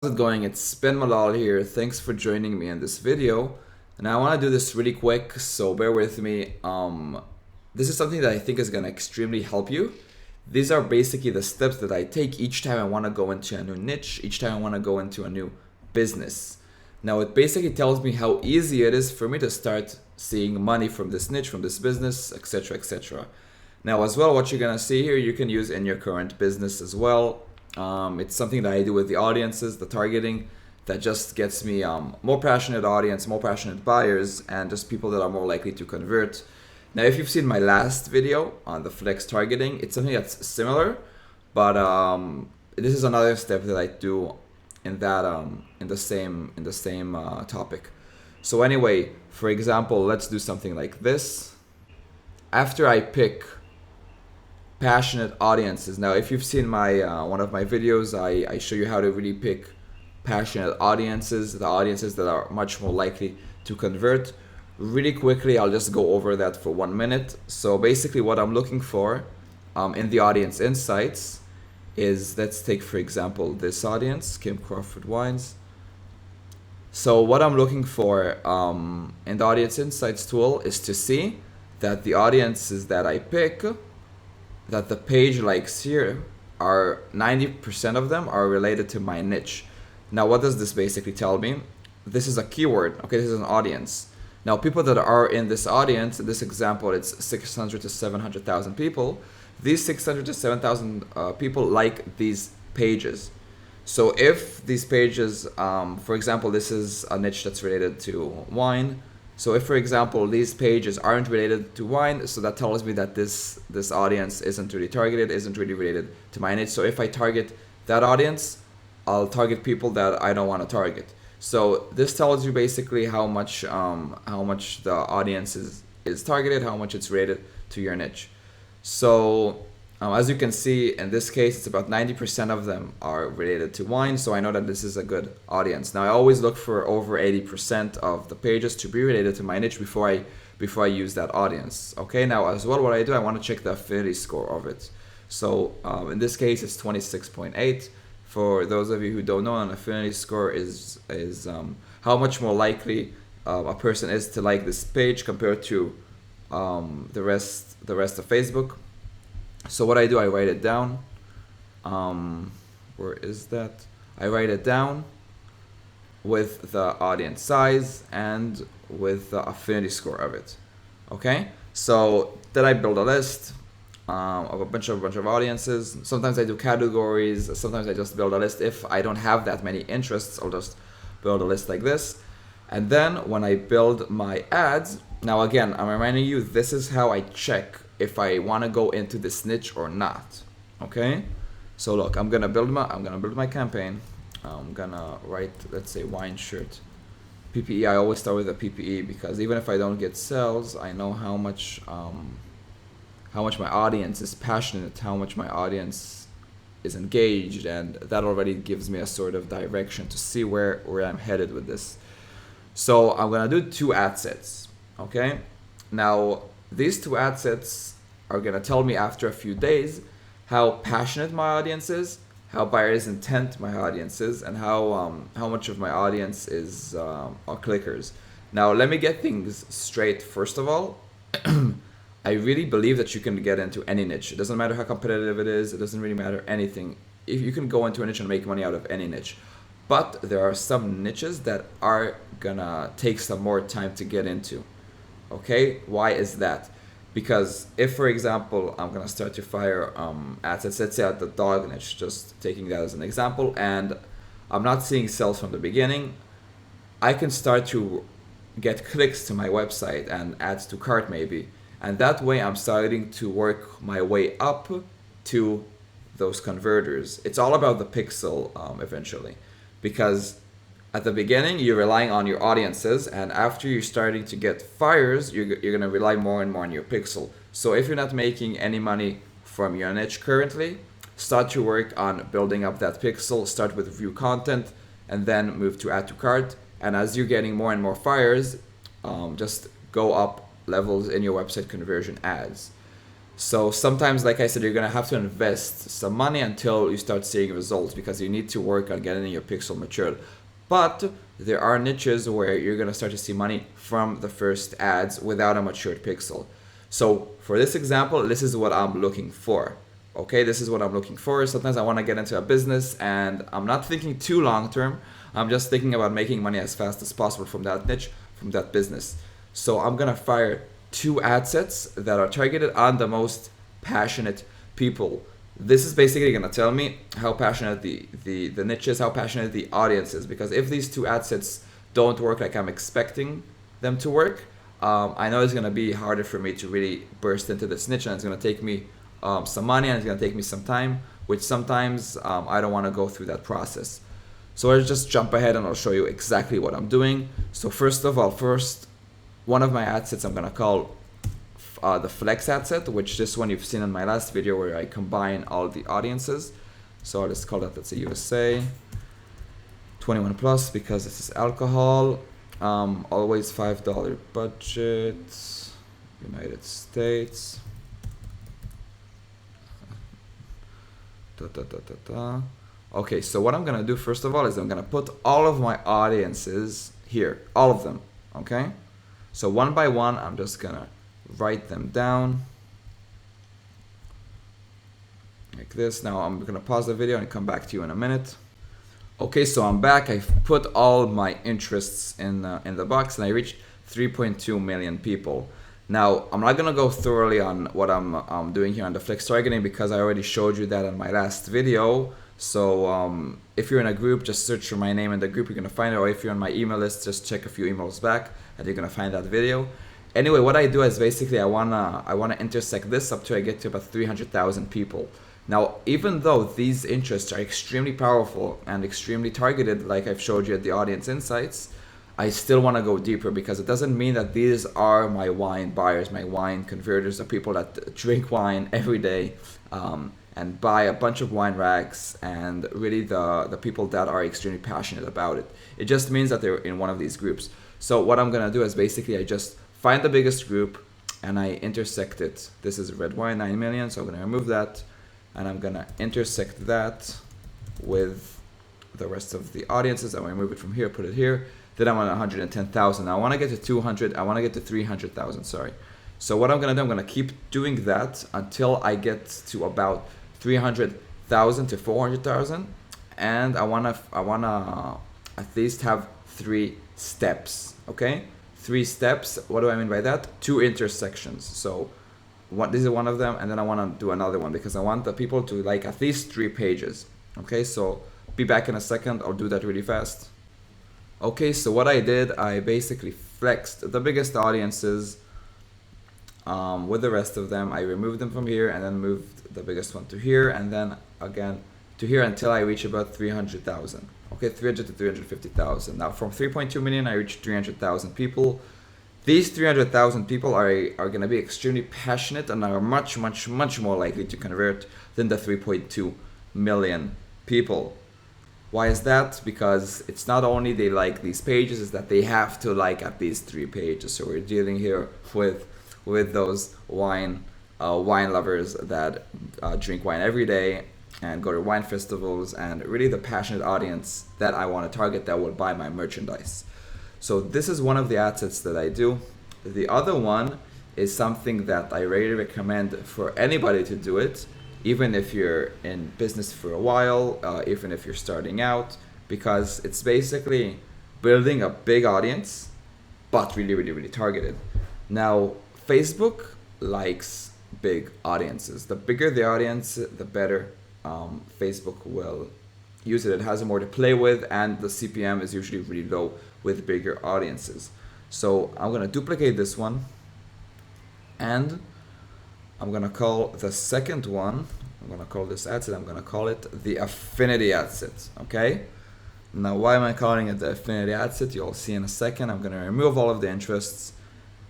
How's it going? It's Ben Malal here. Thanks for joining me in this video. And I want to do this really quick, so bear with me. This is something that I think is going to extremely help you. These are basically the steps that I take each time I want to go into a new niche, each time I want to go into a new business. Now, it basically tells me how easy it is for me to start seeing money from this niche, from this business, etc., etc. Now, as well, what you're going to see here, you can use in your current business as well. It's something that I do with the audiences, the targeting, that just gets me more passionate audience, more passionate buyers, and just people that are more likely to convert. Now, if you've seen my last video on the flex targeting, it's something that's similar, but this is another step that I do in that in the same topic. So anyway, for example, let's do something like this. After I pick passionate audiences. Now, if you've seen my one of my videos, I show you how to really pick passionate audiences, the audiences that are much more likely to convert. Really quickly, I'll just go over that for 1 minute. So basically what I'm looking for in the audience insights is, let's take for example this audience, Kim Crawford Wines. So what I'm looking for in the audience insights tool is to see that the audiences that I pick, that the page likes here, are 90% of them are related to my niche. Now, what does this basically tell me? This is a keyword, okay? This is an audience. Now, people that are in this audience, in this example, it's 600 to 700,000 people. These 600 to 7,000 people like these pages. So if these pages, for example, this is a niche that's related to wine. So if, for example, these pages aren't related to wine, so that tells me that this audience isn't really targeted, isn't really related to my niche. So if I target that audience, I'll target people that I don't want to target. So this tells you basically how much the audience is targeted, how much it's related to your niche. So as you can see, in this case, it's about 90% of them are related to wine, so I know that this is a good audience. Now, I always look for over 80% of the pages to be related to my niche before I use that audience. Okay, now as well, what I do, I want to check the affinity score of it. So in this case, it's 26.8. For those of you who don't know, an affinity score is how much more likely a person is to like this page compared to the rest of Facebook. So what I do, I write it down. Where is that? I write it down with the audience size and with the affinity score of it. Okay? So then I build a list of a bunch of audiences. Sometimes I do categories. Sometimes I just build a list. If I don't have that many interests, I'll just build a list like this. And then when I build my ads, now again, I'm reminding you, this is how I check if I want to go into this niche or not. Okay, so look, I'm gonna build my campaign. I'm gonna write, let's say, wine shirt PPE. I always start with a PPE because even if I don't get sales, I know how much my audience is passionate, how much my audience is engaged, and that already gives me a sort of direction to see where I'm headed with this. So I'm gonna do 2 ad sets. Okay, now these 2 ad sets are going to tell me after a few days how passionate my audience is, how buyers intent my audience is, and how much of my audience is are clickers. Now, let me get things straight. First of all, I really believe that you can get into any niche. It doesn't matter how competitive it is. It doesn't really matter anything. If you can go into a niche and make money out of any niche. But there are some niches that are going to take some more time to get into. Okay, why is that? Because if, for example, I'm gonna start to fire ads, let's say at the dog niche, just taking that as an example, and I'm not seeing sales from the beginning, I can start to get clicks to my website and ads to cart maybe, and that way I'm starting to work my way up to those converters. It's all about the pixel eventually, because at the beginning, you're relying on your audiences, and after you're starting to get fires, you're going to rely more and more on your pixel. So if you're not making any money from your niche currently, start to work on building up that pixel, start with view content, and then move to add to cart. And as you're getting more and more fires, just go up levels in your website conversion ads. So sometimes, like I said, you're gonna have to invest some money until you start seeing results, because you need to work on getting your pixel matured. But there are niches where you're gonna start to see money from the first ads without a matured pixel. So for this example, this is what I'm looking for. Okay, this is what I'm looking for. Sometimes I want to get into a business and I'm not thinking too long term. I'm just thinking about making money as fast as possible from that niche, from that business. So I'm gonna fire 2 ad sets that are targeted on the most passionate people. This is basically gonna tell me how passionate the niche is, how passionate the audience is. Because if these 2 ad sets don't work like I'm expecting them to work, I know it's gonna be harder for me to really burst into this niche, and it's gonna take me some money, and it's gonna take me some time, which sometimes I don't want to go through that process. So let's just jump ahead and I'll show you exactly what I'm doing. So first of all, one of my ad sets I'm gonna call the flex ad set, which this one you've seen in my last video where I combine all the audiences. So I'll just call that, let's say, USA 21 plus, because this is alcohol. Always $5 budget, United States. Okay, so what I'm gonna do first of all is I'm gonna put all of my audiences here, all of them. Okay, so one by one I'm just gonna write them down like this. Now I'm gonna pause the video and come back to you in a minute. Okay, so I'm back. I've put all my interests in the box, and I reached 3.2 million people. Now, I'm not gonna go thoroughly on what I'm doing here on the flex targeting, because I already showed you that in my last video. So if you're in a group, just search for my name in the group, you're gonna find it. Or if you're on my email list, just check a few emails back and you're gonna find that video. Anyway, what I do is basically I wanna intersect this up to I get to about 300,000 people. Now, even though these interests are extremely powerful and extremely targeted, like I've showed you at the audience insights, I still want to go deeper, because it doesn't mean that these are my wine buyers, my wine converters, the people that drink wine every day and buy a bunch of wine racks, and really the people that are extremely passionate about it. It just means that they're in one of these groups. So what I'm going to do is basically I just find the biggest group and I intersect it. This is red wine, 9 million, so I'm going to remove that. And I'm gonna intersect that with the rest of the audiences. I'm gonna move it from here, put it here. Then I'm on 110,000. I wanna get to 200, I wanna get to 300,000, sorry. So what I'm gonna do, I'm gonna keep doing that until I get to about 300,000 to 400,000. And I wanna at least have 3 steps, okay? 3 steps, what do I mean by that? 2 intersections. So this is one of them, and then I want to do another one, because I want the people to like at least 3 pages. Okay, so be back in a second. I'll do that really fast. Okay, so what I did, I basically flexed the biggest audiences with the rest of them. I removed them from here and then moved the biggest one to here, and then again to here until I reach about 300,000. Okay, 300 to 350,000. Now from 3.2 million, I reached 300,000 people. These 300,000 people are going to be extremely passionate and are much more likely to convert than the 3.2 million people. Why is that? Because it's not only they like these pages, it's that they have to like at least 3 pages. So we're dealing here with those wine lovers that drink wine every day and go to wine festivals, and really the passionate audience that I want to target that will buy my merchandise. So this is one of the ad sets that I do. The other one is something that I really recommend for anybody to do it, even if you're in business for a while, even if you're starting out, because it's basically building a big audience, but really targeted. Now, Facebook likes big audiences. The bigger the audience, the better Facebook will use it. It has more to play with, and the CPM is usually really low with bigger audiences. So I'm gonna duplicate this one, and I'm gonna call the second one, I'm gonna call this ad set, I'm gonna call it the Affinity ad set, okay? Now why am I calling it the Affinity ad set? You'll see in a second. I'm gonna remove all of the interests,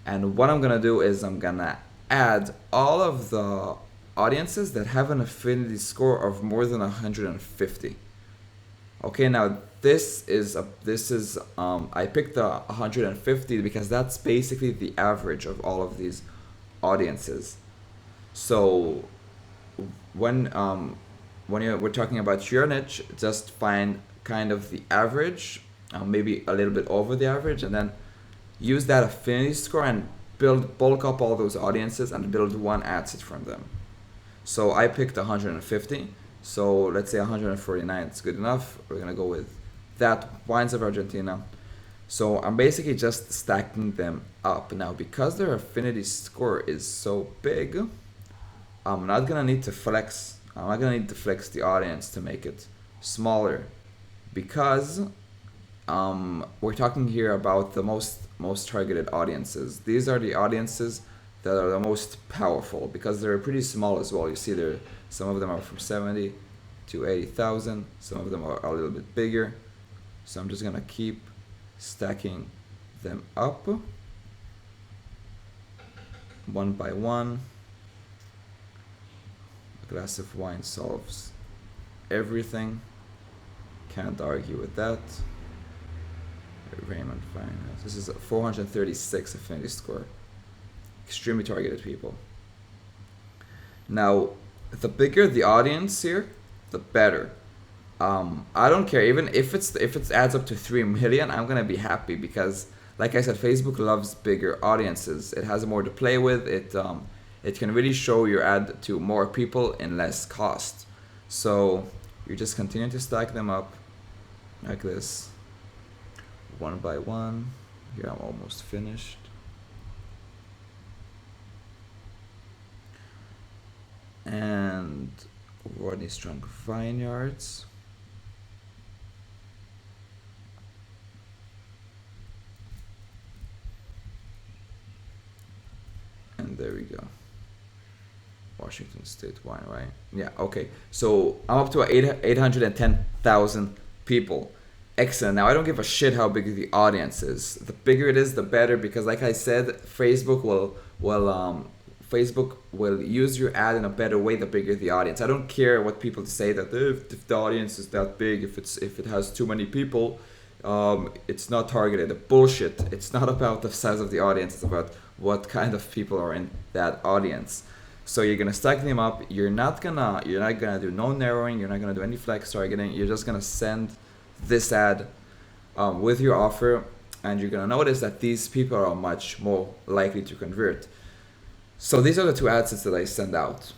and what I'm gonna do is I'm gonna add all of the audiences that have an affinity score of more than 150. Okay, now this is I picked the 150 because that's basically the average of all of these audiences. So when we're talking about your niche, just find kind of the average, maybe a little bit over the average, and then use that affinity score and bulk up all those audiences and build one ad set from them. So I picked 150. So let's say 149 is good enough. We're gonna go with that. Wines of Argentina. So I'm basically just stacking them up. Now because their affinity score is so big, I'm not gonna need to flex. I'm not gonna need to flex the audience to make it smaller, because we're talking here about the most targeted audiences. These are the audiences that are the most powerful because they're pretty small as well. You see, there some of them are from 70 to 80,000. Some of them are a little bit bigger. So I'm just gonna keep stacking them up one by one. A glass of wine solves everything. Can't argue with that. Raymond Finance. This is a 436 affinity score. Extremely targeted people. Now, the bigger the audience here, the better. I don't care, even if it adds up to 3 million, I'm gonna be happy because, like I said, Facebook loves bigger audiences. It has more to play with. It can really show your ad to more people in less cost. So you just continue to stack them up like this, one by one. Here I'm almost finished. And Rodney Strong Vineyards. And there we go. Washington State wine, right? Yeah, okay. So I'm up to 810,000 people. Excellent. Now I don't give a shit how big the audience is. The bigger it is, the better, because like I said, Facebook will use your ad in a better way the bigger the audience. I don't care what people say that if the audience is that big, if it has too many people, it's not targeted. Bullshit. It's not about the size of the audience. It's about what kind of people are in that audience. So you're gonna stack them up. You're not gonna do no narrowing. You're not gonna do any flex targeting. You're just gonna send this ad with your offer, and you're gonna notice that these people are much more likely to convert. So these are the two ad sets that I send out.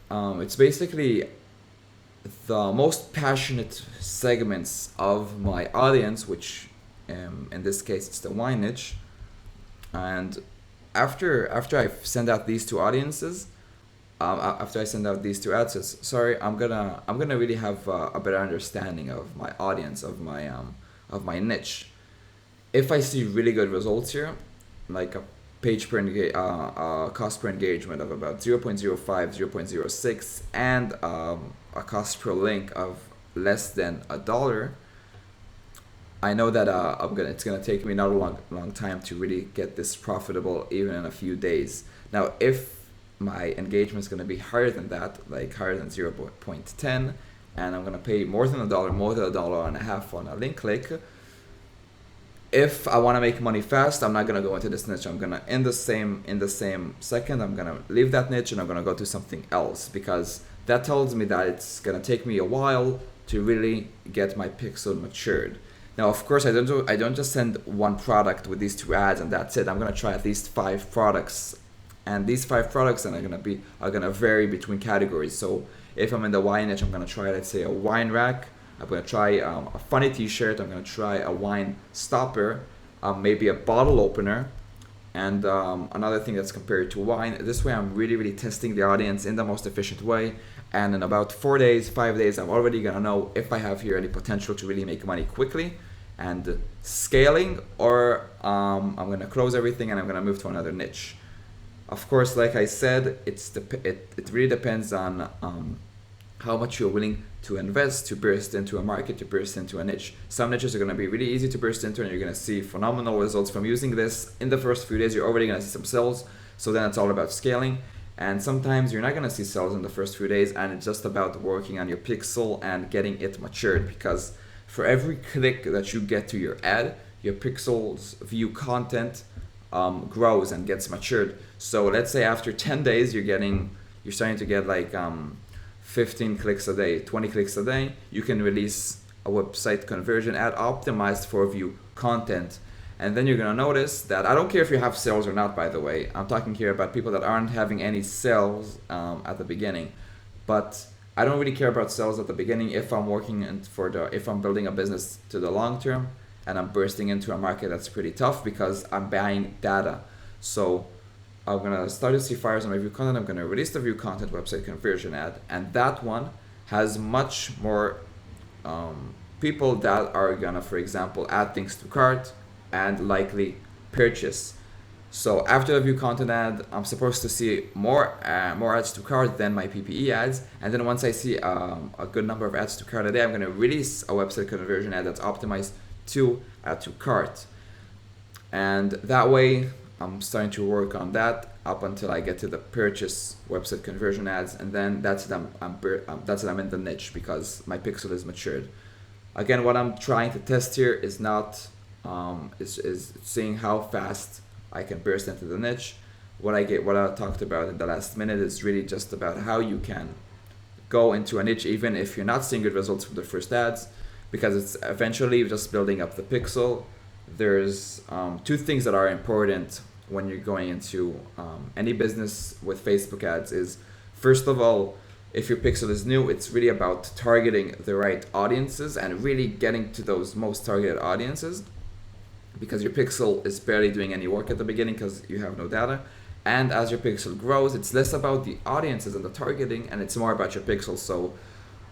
It's basically the most passionate segments of my audience, which in this case it's the wine niche. And after I send out these two audiences, after I send out these two ad sets, I'm gonna really have a better understanding of my audience, of my niche. If I see really good results here, like a cost per engagement of about 0.05, 0.06, and a cost per link of less than $1, I know that it's gonna take me not a long time to really get this profitable, even in a few days. Now, if my engagement is gonna be higher than that, like higher than 0.10, and I'm gonna pay more than $1, more than $1.50 on a link click. If I want to make money fast, I'm not gonna go into this niche. I'm gonna in the same second, I'm gonna leave that niche and I'm gonna go to something else, because that tells me that it's gonna take me a while to really get my pixel matured. Now, of course, I don't just send one product with these two ads and that's it. I'm gonna try at least 5 products, and these 5 products are gonna vary between categories. So if I'm in the wine niche, I'm gonna try, let's say, a wine rack. I'm gonna try a funny t-shirt. I'm gonna try a wine stopper, maybe a bottle opener, and another thing that's compared to wine. This way I'm really testing the audience in the most efficient way, and in about 4 days, 5 days, I'm already gonna know if I have here any potential to really make money quickly and scaling, or I'm gonna close everything and I'm gonna move to another niche. Of course, like I said, it really depends on how much you're willing to invest to burst into a market, to burst into a niche. Some niches are going to be really easy to burst into, and you're going to see phenomenal results from using this. In the first few days, you're already going to see some sales. So then it's all about scaling. And sometimes you're not going to see sales in the first few days, and it's just about working on your pixel and getting it matured, because for every click that you get to your ad, your pixel's view content grows and gets matured. So let's say after 10 days, you're getting you're starting to get like 15 clicks a day, 20 clicks a day, you can release a website conversion ad optimized for view content. And then you're gonna notice that, I don't care if you have sales or not, by the way, I'm talking here about people that aren't having any sales at the beginning. But I don't really care about sales at the beginning if I'm working if I'm building a business to the long term and I'm bursting into a market that's pretty tough, because I'm buying data. So I'm gonna start to see fires on my view content. I'm gonna release the view content website conversion ad, and that one has much more people that are gonna, for example, add things to cart and likely purchase. So after the view content ad, I'm supposed to see more ads to cart than my PPE ads. And then once I see a good number of ads to cart a day, I'm going to release a website conversion ad that's optimized to add to cart. And that way, I'm starting to work on that up until I get to the purchase website conversion ads, and then that's when I'm in the niche, because my pixel is matured. Again, what I'm trying to test here is not is seeing how fast I can burst into the niche. What I talked about in the last minute is really just about how you can go into a niche even if you're not seeing good results from the first ads, because it's eventually just building up the pixel. There's two things that are important when you're going into any business with Facebook ads. Is, first of all, if your pixel is new, it's really about targeting the right audiences and really getting to those most targeted audiences, because your pixel is barely doing any work at the beginning because you have no data. And as your pixel grows, it's less about the audiences and the targeting, and it's more about your pixel. So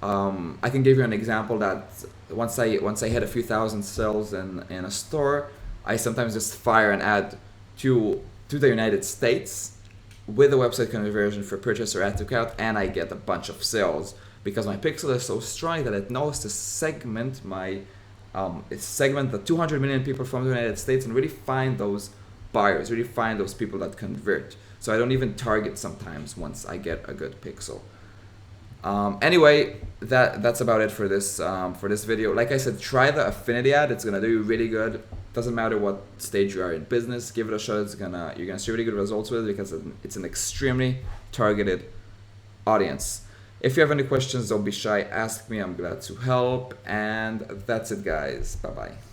I can give you an example that once I hit a few thousand sales in a store, I sometimes just fire an ad to the United States with a website conversion for purchase or add to cart, and I get a bunch of sales because my pixel is so strong that it knows to segment the 200 million people from the United States and really find those buyers, really find those people that convert. So I don't even target sometimes once I get a good pixel. Anyway, that's about it for this video. Like I said, try the Affinity ad. It's gonna do you really good. Doesn't matter what stage you are in business, give it a shot. You're gonna see really good results with it, because it's an extremely targeted audience. If you have any questions, don't be shy, ask me. I'm glad to help. And that's it, guys. Bye bye.